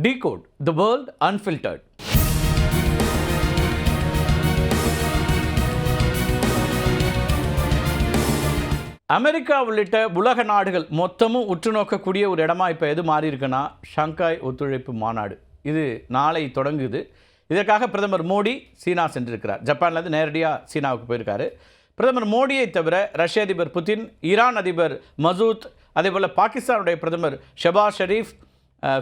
Decode the world unfiltered. America உள்ளிட்ட உலக நாடுகள் மொத்தமும் உற்று நோக்கக்கூடிய ஒரு இடமா இப்போ எது மாறி இருக்குன்னா ஷங்காய் ஒத்துழைப்பு மாநாடு. இது நாளை தொடங்குது. இதற்காக பிரதமர் மோடி சீனா சென்றிருக்கிறார். ஜப்பான்லேருந்து நேரடியாக சீனாவுக்கு போயிருக்காரு. பிரதமர் மோடியை தவிர ரஷ்ய அதிபர் புதின், ஈரான் அதிபர் மசூத், அதேபோல் பாகிஸ்தானுடைய பிரதமர் Shehbaz Sharif,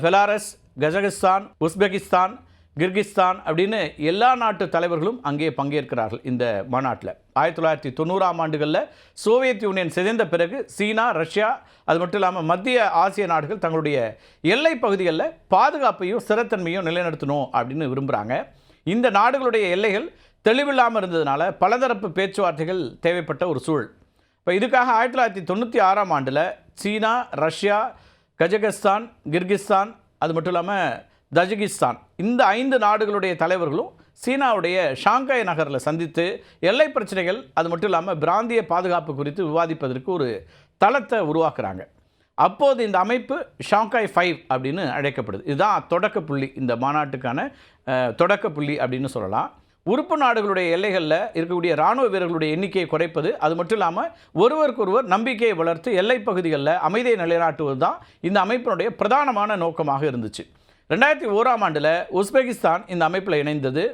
Belarus, Kazakhstan, Uzbekistan, Kyrgyzstan அப்படின்னு எல்லா நாட்டு தலைவர்களும் அங்கே பங்கேற்கிறார்கள் இந்த மாநாட்டில். 1990ஆம் ஆண்டுகளில் சோவியத் யூனியன் சிதைந்த பிறகு சீனா, ரஷ்யா, அது மட்டும் இல்லாமல் மத்திய ஆசிய நாடுகள் தங்களுடைய எல்லை பகுதிகளில் பாதுகாப்பையும் ஸ்திரத்தன்மையும் நிலைநிறுத்தணும் அப்படின்னு விரும்புகிறாங்க. இந்த நாடுகளுடைய எல்லைகள் தெளிவில்லாமல் இருந்ததுனால பலதரப்பு பேச்சுவார்த்தைகள் தேவைப்பட்ட ஒரு சூழல். இப்போ இதுக்காக 1996ஆம் ஆண்டில் சீனா, ரஷ்யா, கஜகஸ்தான், கிர்கிஸ்தான், அது மட்டும் இல்லாமல் தஜிகிஸ்தான், இந்த 5 நாடுகளுடைய தலைவர்களும் சீனாவுடைய ஷாங்காய் நகரில் சந்தித்து எல்லை பிரச்சனைகள், அது மட்டும் இல்லாமல் பிராந்திய பாதுகாப்பு குறித்து விவாதிப்பதற்கு ஒரு தளத்தை உருவாக்குறாங்க. அப்போது இந்த அமைப்பு ஷாங்காய் 5 அப்படின்னு அழைக்கப்படுது. இதுதான் தொடக்க புள்ளி, இந்த மாநாட்டுக்கான தொடக்க புள்ளி அப்படின்னு சொல்லலாம். உறுப்பு நாடுகளுடைய எல்லைகளில் இருக்கக்கூடிய இராணுவ வீரர்களுடைய எண்ணிக்கையை குறைப்பது, அது மட்டும் இல்லாமல் ஒருவருக்கொருவர் நம்பிக்கையை வளர்த்து எல்லை பகுதிகளில் அமைதியை நிலைநாட்டுவது தான் இந்த அமைப்பினுடைய பிரதானமான நோக்கமாக இருந்துச்சு. 2001ஆம் ஆண்டில் உஸ்பெகிஸ்தான் இந்த அமைப்பில் இணைந்தது.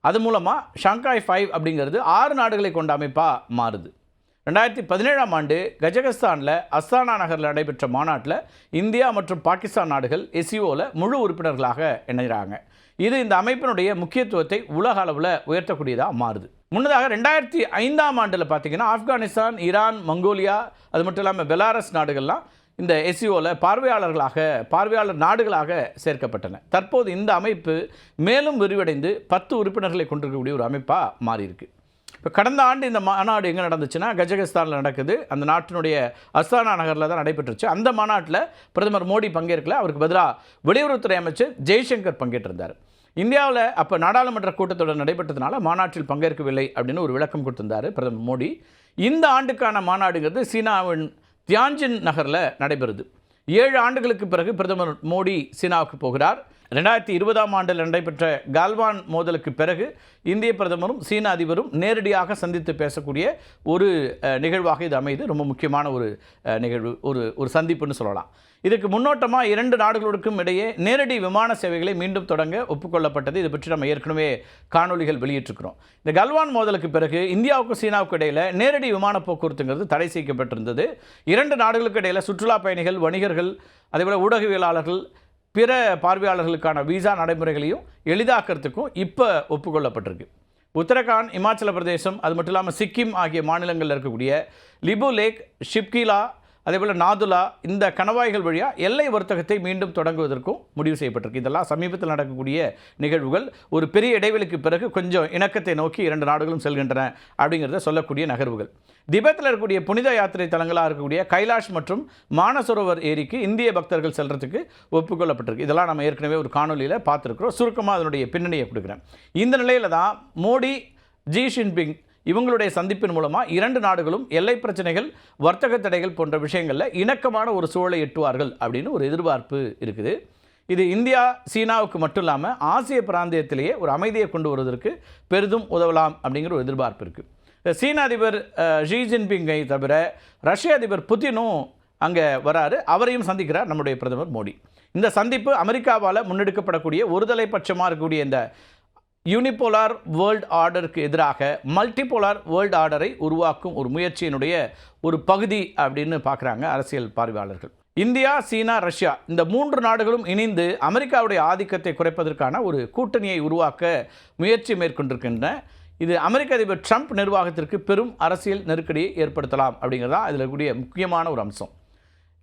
அது மூலமாக ஷாங்காய் 5 அப்படிங்கிறது 6 நாடுகளை கொண்ட அமைப்பாக மாறுது. 2017ஆம் ஆண்டு கஜகஸ்தானில் அஸ்தானா நகரில் நடைபெற்ற மாநாட்டில் இந்தியா மற்றும் பாகிஸ்தான் நாடுகள் எஸ்சிஓவில் முழு உறுப்பினர்களாக இணைகிறாங்க. இது இந்த அமைப்பினுடைய முக்கியத்துவத்தை உலக அளவில் உயர்த்தக்கூடியதாக மாறுது. முன்னதாக 2005ஆம் ஆண்டில் பார்த்திங்கன்னா ஆப்கானிஸ்தான், ஈரான், மங்கோலியா, அது மட்டும் இல்லாமல் பெலாரஸ் நாடுகள்லாம் இந்த எஸ்சிஓவில் பார்வையாளர் நாடுகளாக சேர்க்கப்பட்டன. தற்போது இந்த அமைப்பு மேலும் விரிவடைந்து 10 உறுப்பினர்களை கொண்டிருக்கக்கூடிய ஒரு அமைப்பாக மாறியிருக்கு. இப்போ கடந்த ஆண்டு இந்த மாநாடு எங்கே நடந்துச்சுன்னா கஜகஸ்தானில் நடக்குது. அந்த நாட்டினுடைய அஸ்தானா நகரில் தான் நடைபெற்றுச்சு. அந்த மாநாட்டில் பிரதமர் மோடி பங்கேற்கல. அவருக்கு பதிலாக வெளியுறவுத்துறை அமைச்சர் ஜெய்சங்கர் பங்கேற்றிருந்தார். இந்தியாவில் அப்போ நாடாளுமன்ற கூட்டத்தொடர் நடைபெற்றதுனால மாநாட்டில் பங்கேற்கவில்லை அப்படின்னு ஒரு விளக்கம் கொடுத்திருந்தார் பிரதமர் மோடி. இந்த ஆண்டுக்கான மாநாடுங்கிறது சீனாவின் தியான்ஜின் நகரில் நடைபெறுது. 7 ஆண்டுகளுக்கு பிறகு பிரதமர் மோடி சீனாவுக்கு போகிறார். 2020ஆம் ஆண்டில் நடைபெற்ற கால்வான் மோதலுக்கு பிறகு இந்திய பிரதமரும் சீன அதிபரும் நேரடியாக சந்தித்து பேசக்கூடிய ஒரு நிகழ்வாக இது அமைது. ரொம்ப முக்கியமான ஒரு நிகழ்வு, ஒரு சந்திப்புன்னு சொல்லலாம். இதுக்கு முன்னோட்டமாக 2 நாடுகளுக்கும் இடையே நேரடி விமான சேவைகளை மீண்டும் தொடங்க ஒப்புக்கொள்ளப்பட்டது. இதை பற்றி நம்ம ஏற்கனவே காணொலிகள் வெளியிட்டிருக்கிறோம். இந்த கல்வான் மோதலுக்கு பிறகு இந்தியாவுக்கும் சீனாவுக்கும் இடையில் நேரடி விமான போக்குவரத்துங்கிறது தடை செய்யப்பட்டிருந்தது. 2 நாடுகளுக்கு இடையில் சுற்றுலா பயணிகள், வணிகர்கள், அதேபோல் ஊடகவியலாளர்கள், பிற பார்வையாளர்களுக்கான விசா நடைமுறைகளையும் எளிதாக்கிறதுக்கும் இப்போ ஒப்புக்கொள்ளப்பட்டிருக்கு. உத்தரகாண்ட், இமாச்சல பிரதேசம், அது மட்டும் இல்லாமல் சிக்கிம் ஆகிய மாநிலங்களில் இருக்கக்கூடிய லிபு லேக், ஷிப்கிலா, அதேபோல் நாதுலா, இந்த கணவாய்கள் வழியாக எல்லை வர்த்தகத்தை மீண்டும் தொடங்குவதற்கும் முடிவு செய்யப்பட்டிருக்கு. இதெல்லாம் சமீபத்தில் நடக்கக்கூடிய நிகழ்வுகள். ஒரு பெரிய இடைவெளிக்கு பிறகு கொஞ்சம் இணக்கத்தை நோக்கி 2 நாடுகளும் செல்கின்றன அப்படிங்கிறத சொல்லக்கூடிய நகர்வுகள். திபெத்தில் இருக்கக்கூடிய புனித யாத்திரை தலங்களாக இருக்கக்கூடிய கைலாஷ் மற்றும் மானசரோவர் ஏரிக்கு இந்திய பக்தர்கள் செல்றதுக்கு ஒப்புக்கொள்ளப்பட்டிருக்கு. இதெல்லாம் நம்ம ஏற்கனவே ஒரு காணொலியில் பார்த்துருக்குறோம். சுருக்கமாக அதனுடைய பின்னணியை கொடுக்குறேன். இந்த நிலையில் தான் மோடி, ஜி ஷின்பிங் இவங்களுடைய சந்திப்பின் மூலமாக 2 நாடுகளும் எல்லை பிரச்சனைகள், வர்த்தக தடைகள் போன்ற விஷயங்களில் இணக்கமான ஒரு சூழலை எட்டுவார்கள் அப்படின்னு ஒரு எதிர்பார்ப்பு இருக்குது. இது இந்தியா, சீனாவுக்கு மட்டும் இல்லாமல் ஆசிய பிராந்தியத்திலேயே ஒரு அமைதியை கொண்டு வருவதற்கு பெரிதும் உதவலாம் அப்படிங்கிற ஒரு எதிர்பார்ப்பு இருக்குது. சீன அதிபர் ஷி ஜின்பிங்கை தவிர ரஷ்ய அதிபர் புதினும் அங்கே வராரு. அவரையும் சந்திக்கிறார் நம்முடைய பிரதமர் மோடி. இந்த சந்திப்பு அமெரிக்காவால் முன்னெடுக்கப்படக்கூடிய ஒருதலைபட்சமாக இருக்கக்கூடிய இந்த யூனிபோலார் வேர்ல்டு ஆர்டருக்கு எதிராக மல்டிபோலார் வேர்ல்டு ஆர்டரை உருவாக்கும் ஒரு முயற்சியினுடைய ஒரு பகுதி அப்படின்னு பார்க்குறாங்க அரசியல் பார்வையாளர்கள். இந்தியா, சீனா, ரஷ்யா இந்த 3 நாடுகளும் இணைந்து அமெரிக்காவுடைய ஆதிக்கத்தை குறைப்பதற்கான ஒரு கூட்டணியை உருவாக்க முயற்சி மேற்கொண்டிருக்கின்றன. இது அமெரிக்க அதிபர் ட்ரம்ப் நிர்வாகத்திற்கு பெரும் அரசியல் நெருக்கடியை ஏற்படுத்தலாம் அப்படிங்கிறதா இதில் இருக்கக்கூடிய முக்கியமான ஒரு அம்சம்.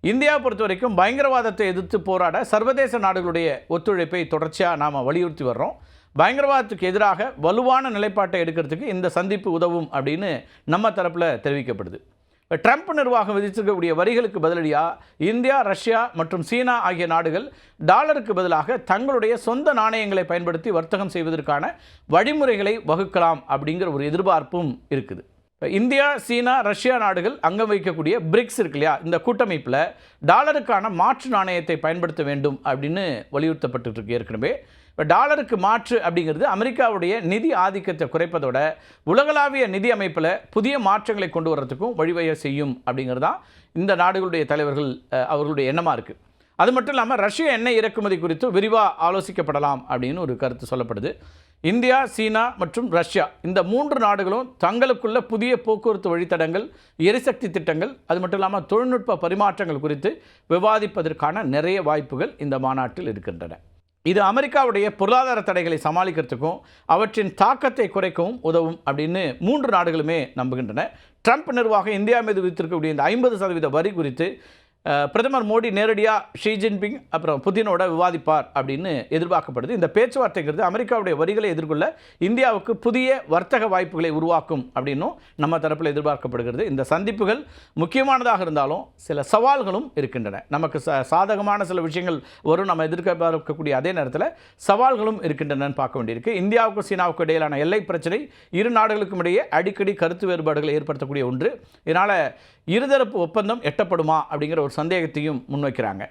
இந்தியாவை பொறுத்த வரைக்கும் பயங்கரவாதத்தை எதிர்த்து போராட சர்வதேச நாடுகளுடைய ஒத்துழைப்பை தொடர்ச்சியாக நாம் வலியுறுத்தி வர்றோம். பயங்கரவாதத்துக்கு எதிராக வலுவான நிலைப்பாட்டை எடுக்கிறதுக்கு இந்த சந்திப்பு உதவும் அப்படின்னு நம்ம தரப்பில் தெரிவிக்கப்படுது. இப்போ ட்ரம்ப் நிர்வாகம் விதித்திருக்கக்கூடிய வரிகளுக்கு பதிலடியாக இந்தியா, ரஷ்யா மற்றும் சீனா ஆகிய நாடுகள் டாலருக்கு பதிலாக தங்களுடைய சொந்த நாணயங்களை பயன்படுத்தி வர்த்தகம் செய்வதற்கான வழிமுறைகளை வகுக்கலாம் அப்படிங்கிற ஒரு எதிர்பார்ப்பும் இருக்குது. இப்போ இந்தியா, சீனா, ரஷ்யா நாடுகள் அங்கம் வைக்கக்கூடிய பிரிக்ஸ் இருக்கு இல்லையா, இந்த கூட்டமைப்பில் டாலருக்கான மாற்று நாணயத்தை பயன்படுத்த வேண்டும் அப்படின்னு வலியுறுத்தப்பட்டு இருக்கு ஏற்கனவே. இப்போ டாலருக்கு மாற்று அப்படிங்கிறது அமெரிக்காவுடைய நிதி ஆதிக்கத்தை குறைப்பதோட உலகளாவிய நிதி அமைப்பில் புதிய மாற்றங்களை கொண்டு வர்றதுக்கும் வழிவகை செய்யும் அப்படிங்கிறது தான் இந்த நாடுகளுடைய தலைவர்கள் அவர்களுடைய எண்ணமாக இருக்குது. அது மட்டும் இல்லாமல் ரஷ்ய எண்ணெய் இறக்குமதி குறித்து விரிவாக ஆலோசிக்கப்படலாம் அப்படின்னு ஒரு கருத்து சொல்லப்படுது. இந்தியா, சீனா மற்றும் ரஷ்யா இந்த 3 நாடுகளும் தங்களுக்குள்ள புதிய போக்குவரத்து வழித்தடங்கள், எரிசக்தி திட்டங்கள், அது மட்டும் இல்லாமல் தொழில்நுட்ப பரிமாற்றங்கள் குறித்து விவாதிப்பதற்கான நிறைய வாய்ப்புகள் இந்த மாநாட்டில் இருக்கின்றன. இது அமெரிக்காவுடைய பொருளாதார தடைகளை சமாளிக்கிறதுக்கும் அவற்றின் தாக்கத்தை குறைக்கவும் உதவும் அப்படின்னு 3 நாடுகளுமே நம்புகின்றன. ட்ரம்ப் நிர்வாகம் இந்தியா மீது விதித்திருக்கக்கூடிய இந்த 50% வரி குறித்து பிரதமர் மோடி நேரடியாக ஷி ஜின்பிங் அப்புறம் புதினோட விவாதிப்பார் அப்படின்னு எதிர்பார்க்கப்படுது. இந்த பேச்சுவார்த்தைங்கிறது அமெரிக்காவுடைய வரிகளை எதிர்கொள்ள இந்தியாவுக்கு புதிய வர்த்தக வாய்ப்புகளை உருவாக்கும் அப்படின்னும் நம்ம தரப்பில் எதிர்பார்க்கப்படுகிறது. இந்த சந்திப்புகள் முக்கியமானதாக இருந்தாலும் சில சவால்களும் இருக்கின்றன. நமக்கு சாதகமான சில விஷயங்கள் வரும் நம்ம எதிர்பார்க்கக்கூடிய அதே நேரத்தில் சவால்களும் இருக்கின்றனன்னு பார்க்க வேண்டியிருக்கு. இந்தியாவுக்கும் சீனாவுக்கும் இடையிலான எல்லை பிரச்சனை இரு நாடுகளுக்கும் இடையே அடிக்கடி கருத்து வேறுபாடுகளை ஏற்படுத்தக்கூடிய ஒன்று. இதனால் இருதரப்பு ஒப்பந்தம் எட்டப்படுமா அப்படிங்கிற ஒரு சந்தேகத்தையும் முன்வைக்கிறாங்க.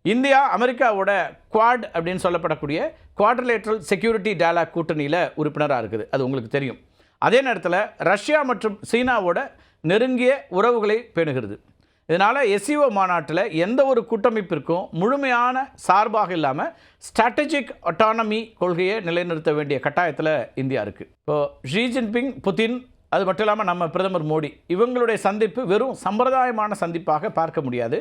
இந்தியா அமெரிக்காவோட குவாட் அப்படின்னு சொல்லப்படக்கூடிய குவாட்ரிலேட்ரல் செக்யூரிட்டி டயலாக் கூட்டணியில் உறுப்பினராக இருக்குது, அது உங்களுக்கு தெரியும். அதே நேரத்தில் ரஷ்யா மற்றும் சீனாவோட நெருங்கிய உறவுகளை பேணுகிறது. இதனால் எஸ்சிஓ மாநாட்டில் எந்த ஒரு கூட்டமைப்பிற்கும் முழுமையான சார்பாக இல்லாமல் ஸ்ட்ராட்டஜிக் ஆட்டானமி கொள்கையை நிலைநிறுத்த வேண்டிய கட்டாயத்தில் இந்தியா இருக்குது. இப்போது ஷி ஜின்பிங், புதின், அது மட்டும் இல்லாமல் நம்ம பிரதமர் மோடி இவங்களுடைய சந்திப்பு வெறும் சம்பிரதாயமான சந்திப்பாக பார்க்க முடியாது.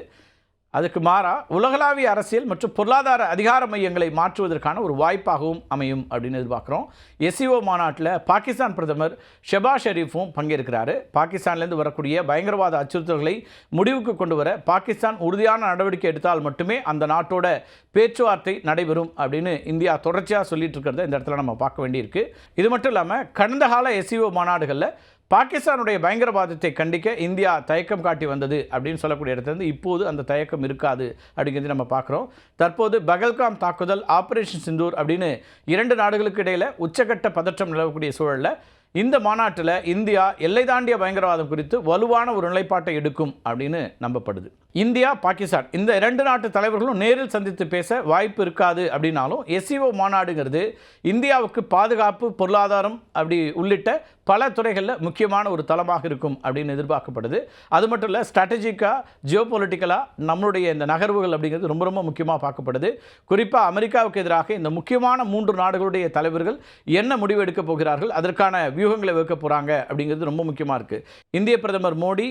அதுக்கு மாறாக உலகளாவிய அரசியல் மற்றும் பொருளாதார அதிகார மையங்களை மாற்றுவதற்கான ஒரு வாய்ப்பாகவும் அமையும் அப்படின்னு எதிர்பார்க்குறோம். எஸ்சிஓ மாநாட்டில் பாகிஸ்தான் பிரதமர் ஷெபாஸ் ஷெரீஃபும் பங்கேற்கிறாரு. பாகிஸ்தான்லேருந்து வரக்கூடிய பயங்கரவாத அச்சுறுத்தல்களை முடிவுக்கு கொண்டு வர பாகிஸ்தான் உறுதியான நடவடிக்கை எடுத்தால் மட்டுமே அந்த நாட்டோட பேச்சுவார்த்தை நடைபெறும் அப்படின்னு இந்தியா தொடர்ச்சியாக சொல்லிட்டு இருக்கிறத இந்த இடத்துல நம்ம பார்க்க வேண்டியிருக்கு. இது மட்டும் இல்லாமல் கடந்த கால எஸ்சிஓ மாநாடுகளில் பாகிஸ்தானுடைய பயங்கரவாதத்தை கண்டிக்க இந்தியா தயக்கம் காட்டி வந்தது அப்படின்னு சொல்லக்கூடிய இடத்துலேருந்து இப்போது அந்த தயக்கம் இருக்காது அப்படிங்கிறது நம்ம பார்க்குறோம். தற்போது பகல்காம் தாக்குதல், ஆப்ரேஷன் சிந்தூர் அப்படின்னு 2 நாடுகளுக்கு இடையில் உச்சகட்ட பதற்றம் நிலவக்கூடிய சூழலில் இந்த மாநாட்டில் இந்தியா எல்லை தாண்டிய பயங்கரவாதம் குறித்து வலுவான ஒரு நிலைப்பாட்டை எடுக்கும் அப்படின்னு நம்பப்படுது. இந்தியா, பாகிஸ்தான் இந்த 2 நாட்டு தலைவர்களும் நேரில் சந்தித்து பேச வாய்ப்பு இருக்காது அப்படின்னாலும் எஸ்சிஓ மாநாடுங்கிறது இந்தியாவுக்கு பாதுகாப்பு, பொருளாதாரம் அப்படி உள்ளிட்ட பல துறைகளில் முக்கியமான ஒரு தளமாக இருக்கும் அப்படின்னு எதிர்பார்க்கப்படுது. அது மட்டும் இல்லை, ஸ்ட்ராட்டஜிக்காக, ஜியோபொலிட்டிக்கலாக நம்மளுடைய இந்த நகர்வுகள் அப்படிங்கிறது ரொம்ப ரொம்ப முக்கியமாக பார்க்கப்படுது. குறிப்பாக அமெரிக்காவுக்கு எதிராக இந்த முக்கியமான 3 நாடுகளுடைய தலைவர்கள் என்ன முடிவு எடுக்கப் போகிறார்கள், அதற்கான வியூகங்களை வைக்க போகிறாங்க அப்படிங்கிறது ரொம்ப முக்கியமாக இருக்குது. இந்திய பிரதமர் மோடி,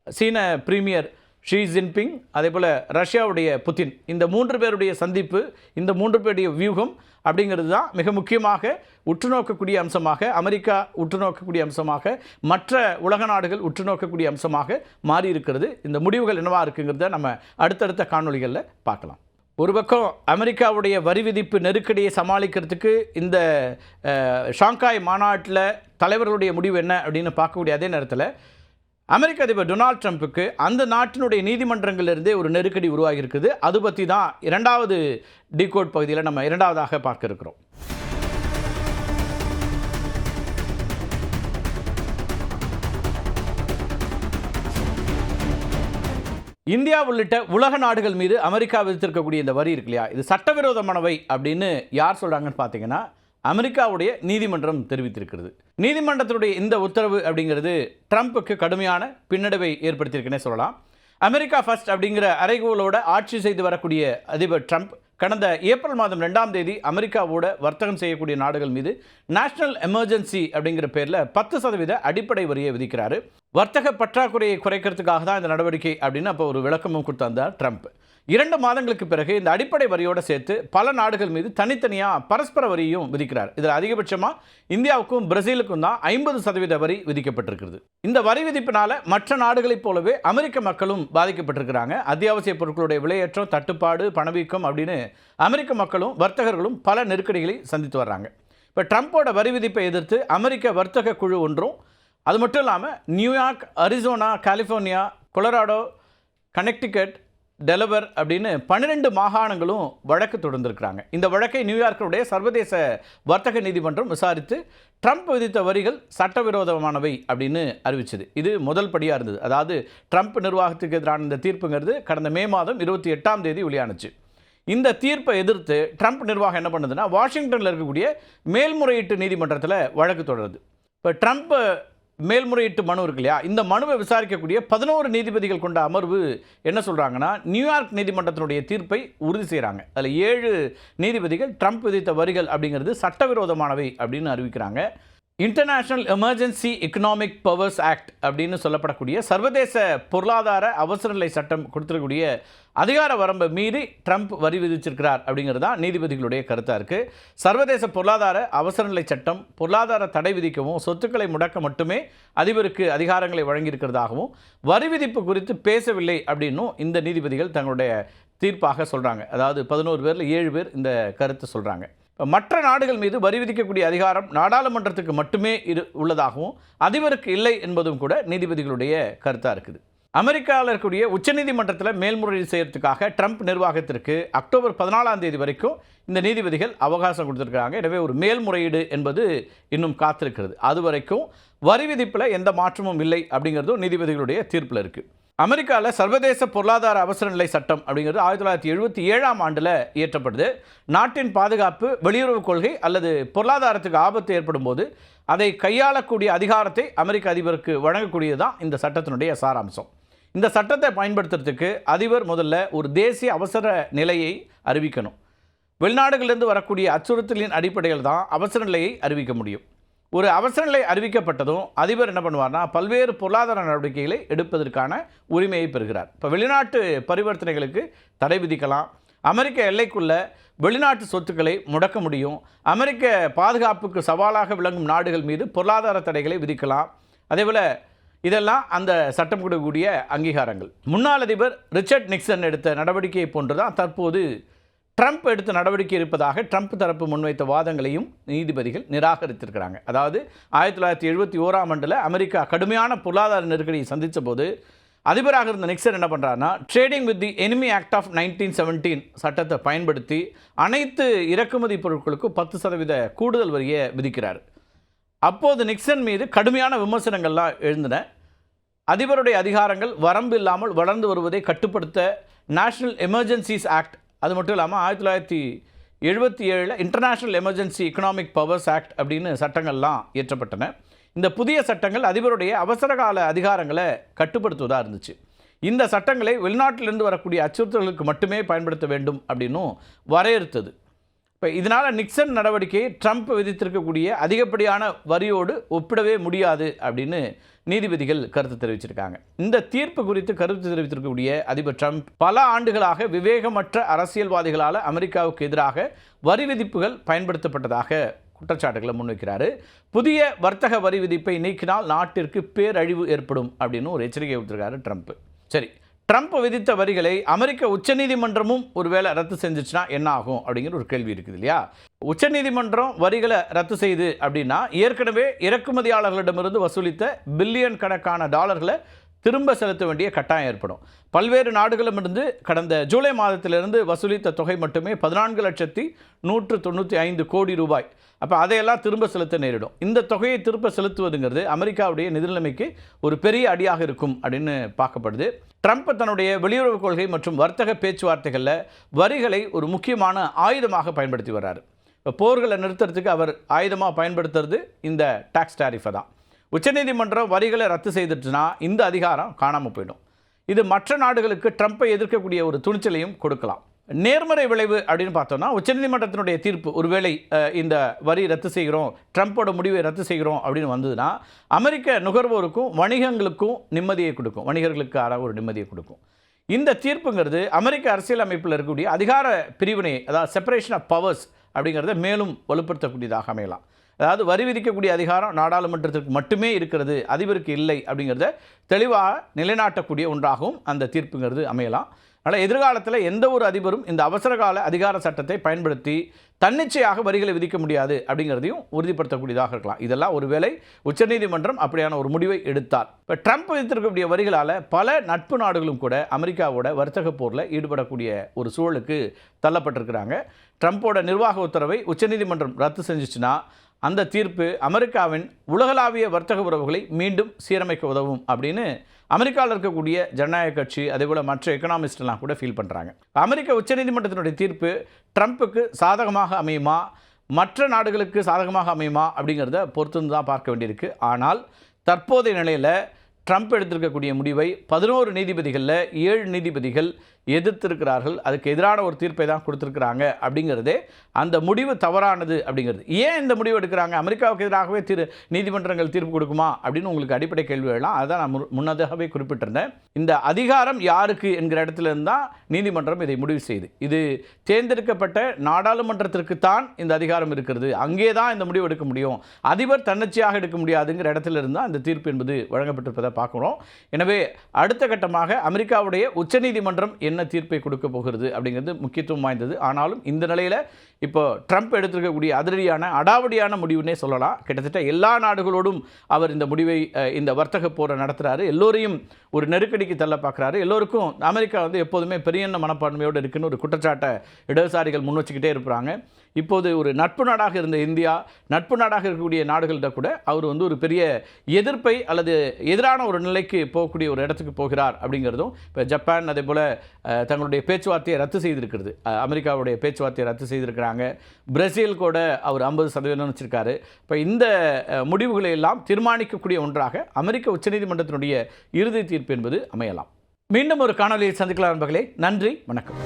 சீன பிரீமியர் ஷி ஜின்பிங், அதே போல் ரஷ்யாவுடைய புதின், இந்த 3 பேருடைய சந்திப்பு, இந்த 3 பேருடைய வியூகம் அப்படிங்கிறது தான் மிக முக்கியமாக உற்றுநோக்கக்கூடிய அம்சமாக, அமெரிக்கா உற்றுநோக்கக்கூடிய அம்சமாக, மற்ற உலக நாடுகள் உற்றுநோக்கக்கூடிய அம்சமாக மாறி இருக்கிறது. இந்த முடிவுகள் என்னவா இருக்குங்கிறத நம்ம அடுத்தடுத்த காணொளிகளில் பார்க்கலாம். ஒரு பக்கம் அமெரிக்காவுடைய வரி விதிப்பு நெருக்கடியை சமாளிக்கிறதுக்கு இந்த ஷாங்காய் மாநாட்டில் தலைவர்களுடைய முடிவு என்ன அப்படின்னு பார்க்கக்கூடிய அதே நேரத்தில் அமெரிக்க அதிபர் டொனால்ட் ட்ரம்ப்புக்கு அந்த நாட்டினுடைய நீதிமன்றங்களிலிருந்தே ஒரு நெருக்கடி உருவாகி இருக்குது. அது பற்றி தான் 2வது டிகோட் பகுதியில் நம்ம 2வதாக பார்க்க இருக்கிறோம். இந்தியா உள்ளிட்ட உலக நாடுகள் மீது அமெரிக்கா விதித்திருக்கக்கூடிய இந்த வரி இருக்கு இல்லையா, இது சட்டவிரோதமானவை அப்படின்னு யார் சொல்கிறாங்கன்னு பார்த்தீங்கன்னா அமெரிக்காவுடைய நீதிமன்றம் தெரிவித்திருக்கிறது. நீதிமன்றத்தினுடைய இந்த உத்தரவு அப்படிங்கிறது ட்ரம்ப்புக்கு கடுமையான பின்னடைவை ஏற்படுத்தியிருக்குன்னே சொல்லலாம். அமெரிக்கா ஃபர்ஸ்ட் அப்படிங்கிற அறைகோளோட ஆட்சி செய்து வரக்கூடிய அதிபர் ட்ரம்ப் கடந்த ஏப்ரல் மாதம் 2ஆம் தேதி அமெரிக்காவோட வர்த்தகம் செய்யக்கூடிய நாடுகள் மீது நேஷனல் எமர்ஜென்சி அப்படிங்கிற பேரில் 10% அடிப்படை வரியை விதிக்கிறாரு. வர்த்தக பற்றாக்குறையை குறைக்கிறதுக்காக தான் இந்த நடவடிக்கை அப்படின்னு அப்போ ஒரு விளக்கமும் கொடுத்தார் ட்ரம்ப். 2 மாதங்களுக்கு பிறகு இந்த அடிப்படை வரியோடு சேர்த்து பல நாடுகள் மீது தனித்தனியாக பரஸ்பர வரியும் விதிக்கிறார். இதில் அதிகபட்சமாக இந்தியாவுக்கும் பிரேசிலுக்கும் தான் 50% வரி விதிக்கப்பட்டிருக்கிறது. இந்த வரி விதிப்பினால் மற்ற நாடுகளைப் போலவே அமெரிக்க மக்களும் பாதிக்கப்பட்டிருக்கிறாங்க. அத்தியாவசிய பொருட்களுடைய விலையேற்றம், தட்டுப்பாடு, பணவீக்கம் அப்படின்னு அமெரிக்க மக்களும் வர்த்தகர்களும் பல நெருக்கடிகளை சந்தித்து வர்றாங்க. இப்போ ட்ரம்ப்போட வரி விதிப்பை எதிர்த்து அமெரிக்க வர்த்தக குழு ஒன்றும், அது மட்டும் இல்லாமல் New York, Arizona, California, Colorado, Connecticut, Delaware அப்படின்னு 12 மாகாணங்களும் வழக்கு தொடர்ந்திருக்கிறாங்க. இந்த வழக்கை நியூயார்க்கினுடைய சர்வதேச வர்த்தக நீதிமன்றம் விசாரித்து ட்ரம்ப் விதித்த வரிகள் சட்டவிரோதமானவை அப்படின்னு அறிவிச்சது. இது முதல் படியாக இருந்தது. அதாவது ட்ரம்ப் நிர்வாகத்துக்கு எதிரான இந்த தீர்ப்புங்கிறது கடந்த மே மாதம் 28ஆம் தேதி வெளியானுச்சு. இந்த தீர்ப்பை எதிர்த்து ட்ரம்ப் நிர்வாகம் என்ன பண்ணுதுன்னா, வாஷிங்டனில் இருக்கக்கூடிய மேல்முறையீட்டு நீதிமன்றத்தில் வழக்கு தொடருது. இப்போ ட்ரம்ப் மேல்முறையீட்டு மனு இருக்கு இல்லையா, இந்த மனுவை விசாரிக்கக்கூடிய 11 நீதிபதிகள் கொண்ட அமர்வு என்ன சொல்கிறாங்கன்னா, நியூயார்க் நீதிமன்றத்தினுடைய தீர்ப்பை உறுதி செய்கிறாங்க. அதில் 7 நீதிபதிகள் ட்ரம்ப் விதித்த வரிகள் அப்படிங்கிறது சட்டவிரோதமானவை அப்படின்னு அறிவிக்கிறாங்க. International emergency economic powers act அப்படின்னு சொல்லப்படக்கூடிய சர்வதேச பொருளாதார அவசரநிலை சட்டம் கொடுத்துருக்கூடிய அதிகார வரம்பை மீறி ட்ரம்ப் வரி விதிச்சிருக்கிறார் அப்படிங்கிறது தான் நீதிபதிகளுடைய கருத்தாக இருக்குது. சர்வதேச பொருளாதார அவசரநிலை சட்டம் பொருளாதார தடை விதிக்கவும் சொத்துக்களை முடக்க மட்டுமே அதிபருக்கு அதிகாரங்களை வழங்கியிருக்கிறதாகவும் வரி விதிப்பு குறித்து பேசவில்லை அப்படின்னும் இந்த நீதிபதிகள் தங்களுடைய தீர்ப்பாக சொல்கிறாங்க. அதாவது 11 பேரில் 7 பேர் இந்த கருத்தை சொல்கிறாங்க. மற்ற நாடுகள் மீது வரி விதிக்கக்கூடிய அதிகாரம் நாடாளுமன்றத்துக்கு மட்டுமே உள்ளதாகவும் அதிபருக்கு இல்லை என்பதும் கூட நீதிபதிகளுடைய கருத்தாக இருக்குது. அமெரிக்காவில் இருக்கக்கூடிய உச்சநீதிமன்றத்தில் மேல்முறையீடு செய்யறதுக்காக ட்ரம்ப் நிர்வாகத்திற்கு அக்டோபர் 14ஆம் தேதி வரைக்கும் இந்த நீதிபதிகள் அவகாசம் கொடுத்துருக்காங்க. எனவே ஒரு மேல்முறையீடு என்பது இன்னும் காத்திருக்கிறது. அது வரைக்கும் வரி விதிப்பில் எந்த மாற்றமும் இல்லை அப்படிங்கிறதும் நீதிபதிகளுடைய தீர்ப்பில் இருக்குது. அமெரிக்காவில் சர்வதேச பொருளாதார அவசர நிலை சட்டம் அப்படிங்கிறது 1977ஆம் ஆண்டில் இயற்றப்படுது. நாட்டின் பாதுகாப்பு, வெளியுறவு கொள்கை அல்லது பொருளாதாரத்துக்கு ஆபத்து ஏற்படும் போது அதை கையாளக்கூடிய அதிகாரத்தை அமெரிக்க அதிபருக்கு வழங்கக்கூடியது தான் இந்த சட்டத்தினுடைய சாராம்சம். இந்த சட்டத்தை பயன்படுத்துறதுக்கு அதிபர் முதல்ல ஒரு தேசிய அவசர நிலையை அறிவிக்கணும். வெளிநாடுகளிலிருந்து வரக்கூடிய அச்சுறுத்தலின் அடிப்படையில் தான் அவசர நிலையை அறிவிக்க முடியும். ஒரு அவசர நிலை அறிவிக்கப்பட்டதும் அதிபர் என்ன பண்ணுவார்னா, பல்வேறு பொருளாதார நடவடிக்கைகளை எடுப்பதற்கான உரிமையை பெறுகிறார். இப்போ வெளிநாட்டு பரிவர்த்தனைகளுக்கு தடை விதிக்கலாம், அமெரிக்க எல்லைக்குள்ள வெளிநாட்டு சொத்துக்களை முடக்க முடியும், அமெரிக்க பாதுகாப்புக்கு சவாலாக விளங்கும் நாடுகள் மீது பொருளாதார தடைகளை விதிக்கலாம். அதேபோல் இதெல்லாம் அந்த சட்டம் கொடுக்கக்கூடிய அங்கீகாரங்கள். முன்னாள் அதிபர் ரிச்சர்ட் நிக்சன் எடுத்த நடவடிக்கையை போன்று தான் தற்போது ட்ரம்ப் எடுத்த நடவடிக்கை இருப்பதாக ட்ரம்ப் தரப்பு முன்வைத்த வாதங்களையும் நீதிபதிகள் நிராகரித்திருக்கிறாங்க. அதாவது 1971ஆம் ஆண்டில் அமெரிக்கா கடுமையான பொருளாதார நெருக்கடியை சந்தித்த போது அதிபராக இருந்த நிக்சன் என்ன பண்ணுறாருன்னா, trading with the enemy act of 1917 சட்டத்தை பயன்படுத்தி அனைத்து இறக்குமதி பொருட்களுக்கும் 10% கூடுதல் வரியை விதிக்கிறார். அப்போது நிக்சன் மீது கடுமையான விமர்சனங்கள்லாம் எழுந்தன. அதிபருடைய அதிகாரங்கள் வரம்பு இல்லாமல் வளர்ந்து வருவதை கட்டுப்படுத்த நேஷனல் எமர்ஜென்சிஸ் ஆக்ட், அது மட்டும் இல்லாமல் 1977 international emergency economic powers act அப்படின்னு சட்டங்கள்லாம் இயற்றப்பட்டன. இந்த புதிய சட்டங்கள் அதிபருடைய அவசரகால அதிகாரங்களை கட்டுப்படுத்துவதாக இருந்துச்சு. இந்த சட்டங்களை வெளிநாட்டிலிருந்து வரக்கூடிய அச்சுறுத்தல்களுக்கு மட்டுமே பயன்படுத்த வேண்டும் அப்படின்னும் வரையறுத்தது. இப்போ இதனால் நிக்சன் நடவடிக்கையை ட்ரம்ப் விதித்திருக்கக்கூடிய அதிகப்படியான வரியோடு ஒப்பிடவே முடியாது அப்படின்னு நீதிபதிகள் கருத்து தெரிவிச்சிருக்காங்க. இந்த தீர்ப்பு குறித்து கருத்து தெரிவித்திருக்கக்கூடிய அதிபர் ட்ரம்ப் பல ஆண்டுகளாக விவேகமற்ற அரசியல்வாதிகளால் அமெரிக்காவுக்கு எதிராக வரி விதிப்புகள் பயன்படுத்தப்பட்டதாக குற்றச்சாட்டுகளை முன்வைக்கிறாரு. புதிய வர்த்தக வரி விதிப்பை நீக்கினால் நாட்டிற்கு பேரழிவு ஏற்படும் அப்படின்னு ஒரு எச்சரிக்கை கொடுத்துருக்காரு ட்ரம்ப். சரி, ட்ரம்ப் விதித்த வரிகளை அமெரிக்க உச்சநீதிமன்றமும் ஒருவேளை ரத்து செஞ்சிச்சுன்னா என்ன ஆகும் அப்படிங்கிற ஒரு கேள்வி இருக்குது இல்லையா. உச்சநீதிமன்றம் வரிகளை ரத்து செய்து அப்படின்னா ஏற்கனவே இறக்குமதியாளர்களிடமிருந்து வசூலித்த பில்லியன் கணக்கான டாலர்களை திரும்ப செலுத்த வேண்டிய கட்டாயம் ஏற்படும். பல்வேறு நாடுகளிடமிருந்து கடந்த ஜூலை மாதத்திலிருந்து வசூலித்த தொகை மட்டுமே 14,195 கோடி ரூபாய். அப்போ அதையெல்லாம் திரும்ப செலுத்த நேரிடும். இந்த தொகையை திரும்ப செலுத்துவதுங்கிறது அமெரிக்காவுடைய நிதிநிலைமைக்கு ஒரு பெரிய அடியாக இருக்கும் அப்படின்னு பார்க்கப்படுது. ட்ரம்ப் தன்னுடைய வெளியுறவு கொள்கை மற்றும் வர்த்தக பேச்சுவார்த்தைகளில் வரிகளை ஒரு முக்கியமான ஆயுதமாக பயன்படுத்தி வர்றாரு. இப்போ போர்களை நிறுத்துறதுக்கு அவர் ஆயுதமாக பயன்படுத்துறது இந்த டாக்ஸ் டாரிஃபை தான். உச்சநீதிமன்றம் வரிகளை ரத்து செய்துட்டுனா இந்த அதிகாரம் காணாமல் போயிடும். இது மற்ற நாடுகளுக்கு ட்ரம்ப்பை எதிர்க்கக்கூடிய ஒரு துணிச்சலையும் கொடுக்கலாம். நேர்மறை விளைவு அப்படின்னு பார்த்தோம்னா, உச்சநீதிமன்றத்தினுடைய தீர்ப்பு ஒருவேளை இந்த வரி ரத்து செய்கிறோம், ட்ரம்ப்போட முடிவை ரத்து செய்கிறோம் அப்படின்னு வந்ததுன்னா அமெரிக்க நுகர்வோருக்கும் வணிகங்களுக்கும் நிம்மதியை கொடுக்கும், வணிகர்களுக்கான ஒரு நிம்மதியை கொடுக்கும். இந்த தீர்ப்புங்கிறது அமெரிக்க அரசியல் அமைப்பில் இருக்கக்கூடிய அதிகார பிரிவினை, அதாவது செப்பரேஷன் ஆஃப் பவர்ஸ் அப்படிங்கிறத மேலும் வலுப்படுத்தக்கூடியதாக அமையலாம். அதாவது வரி விதிக்கக்கூடிய அதிகாரம் நாடாளுமன்றத்திற்கு மட்டுமே இருக்கிறது, அதிபருக்கு இல்லை அப்படிங்கிறத தெளிவாக நிலைநாட்டக்கூடிய ஒன்றாகவும் அந்த தீர்ப்புங்கிறது அமையலாம். அதனால் எதிர்காலத்தில் எந்த ஒரு அதிபரும் இந்த அவசரகால அதிகார சட்டத்தை பயன்படுத்தி தன்னிச்சையாக வரிகளை விதிக்க முடியாது அப்படிங்கிறதையும் உறுதிப்படுத்தக்கூடியதாக இருக்கலாம். இதெல்லாம் ஒருவேளை உச்சநீதிமன்றம் அப்படியான ஒரு முடிவை எடுத்தால். இப்போ ட்ரம்ப் விதித்திருக்கக்கூடிய வரிகளால் பல நட்பு நாடுகளும் கூட அமெரிக்காவோட வர்த்தக போரில் ஈடுபடக்கூடிய ஒரு சூழலுக்கு தள்ளப்பட்டிருக்கிறாங்க. ட்ரம்ப்போட நிர்வாக உத்தரவை உச்சநீதிமன்றம் ரத்து செஞ்சிச்சுன்னா அந்த தீர்ப்பு அமெரிக்காவின் உலகளாவிய வர்த்தக உறவுகளை மீண்டும் சீரமைக்க உதவும் அப்படின்னு அமெரிக்காவில் இருக்கக்கூடிய ஜனநாயக கட்சி அதேபோல் மற்ற எக்கனாமிஸ்ட்லாம் கூட ஃபீல் பண்ணுறாங்க. அமெரிக்க உச்சநீதிமன்றத்தினுடைய தீர்ப்பு ட்ரம்ப்புக்கு சாதகமாக அமையுமா, மற்ற நாடுகளுக்கு சாதகமாக அமையுமா அப்படிங்கிறத பொறுத்து தான் பார்க்க வேண்டியிருக்கு. ஆனால் தற்போதைய நிலையில் ட்ரம்ப் எடுத்திருக்கக்கூடிய முடிவை 11 நீதிபதிகளில் 7 நீதிபதிகள் எதிர்த்திருக்கிறார்கள். அதுக்கு எதிரான ஒரு தீர்ப்பை தான் கொடுத்துருக்குறாங்க. அப்படிங்கிறதே அந்த முடிவு தவறானது அப்படிங்கிறது. ஏன் இந்த முடிவு எடுக்கிறாங்க? அமெரிக்காவுக்கு எதிராகவே நீதிமன்றங்கள் தீர்ப்பு கொடுக்குமா அப்படின்னு உங்களுக்கு அடிப்படை கேள்வி எழலாம். அதுதான் நான் முன்னதாகவே குறிப்பிட்டிருந்தேன். இந்த அதிகாரம் யாருக்கு என்கிற இடத்துல இருந்தால் நீதிமன்றம் இதை முடிவு செய்யுது. இது தேர்ந்தெடுக்கப்பட்ட நாடாளுமன்றத்திற்குத்தான் இந்த அதிகாரம் இருக்கிறது, அங்கே தான் இந்த முடிவு எடுக்க முடியும், அதிபர் தன்னிச்சையாக எடுக்க முடியாதுங்கிற இடத்துல இருந்தால் இந்த தீர்ப்பு என்பது வழங்கப்பட்டிருப்பதை பார்க்குறோம். எனவே அடுத்த கட்டமாக அமெரிக்காவுடைய உச்சநீதிமன்றம் என்ன தீர்ப்பை கொடுக்க போகிறது அப்படிங்கிறது முக்கியத்துவம் வாய்ந்தது. ஆனாலும் இந்த நிலையில் இப்போ ட்ரம்ப் எடுத்திருக்கக்கூடிய அதிரடியான அடாவடியான முடிவுன்னே சொல்லலாம். கிட்டத்தட்ட எல்லா நாடுகளோடும் அவர் இந்த முடிவை, இந்த வர்த்தக போரை நடத்துகிறாரு. எல்லோரையும் ஒரு நெருக்கடிக்கு தள்ள பார்க்குறாரு. எல்லோருக்கும் அமெரிக்கா எப்போதுமே பெரிய மனப்பான்மையோடு இருக்குன்னு ஒரு குற்றச்சாட்டை இடதுசாரிகள் முன் வச்சுக்கிட்டே இருப்பாங்க. இப்போது ஒரு நட்பு நாடாக இருந்த இந்தியா, நட்பு நாடாக இருக்கக்கூடிய நாடுகள்கிட்ட கூட அவர் ஒரு பெரிய எதிர்ப்பை அல்லது எதிரான ஒரு நிலைக்கு போகக்கூடிய ஒரு இடத்துக்கு போகிறார் அப்படிங்கிறதும் இப்போ ஜப்பான் அதே போல் தங்களுடைய பேச்சுவார்த்தையை ரத்து செய்திருக்கிறது. அமெரிக்காவுடைய பேச்சுவார்த்தையை ரத்து செய்திருக்கிறாங்க. பிரேசில் கூட அவர் 50% வச்சிருக்காரு. இப்போ இந்த முடிவுகளை எல்லாம் தீர்மானிக்கக்கூடிய ஒன்றாக அமெரிக்க உச்சநீதிமன்றத்தினுடைய இறுதி தீர்ப்பு என்பது அமையலாம். மீண்டும் ஒரு காணொலியை சந்திக்கலாம் நண்பர்களே. நன்றி, வணக்கம்.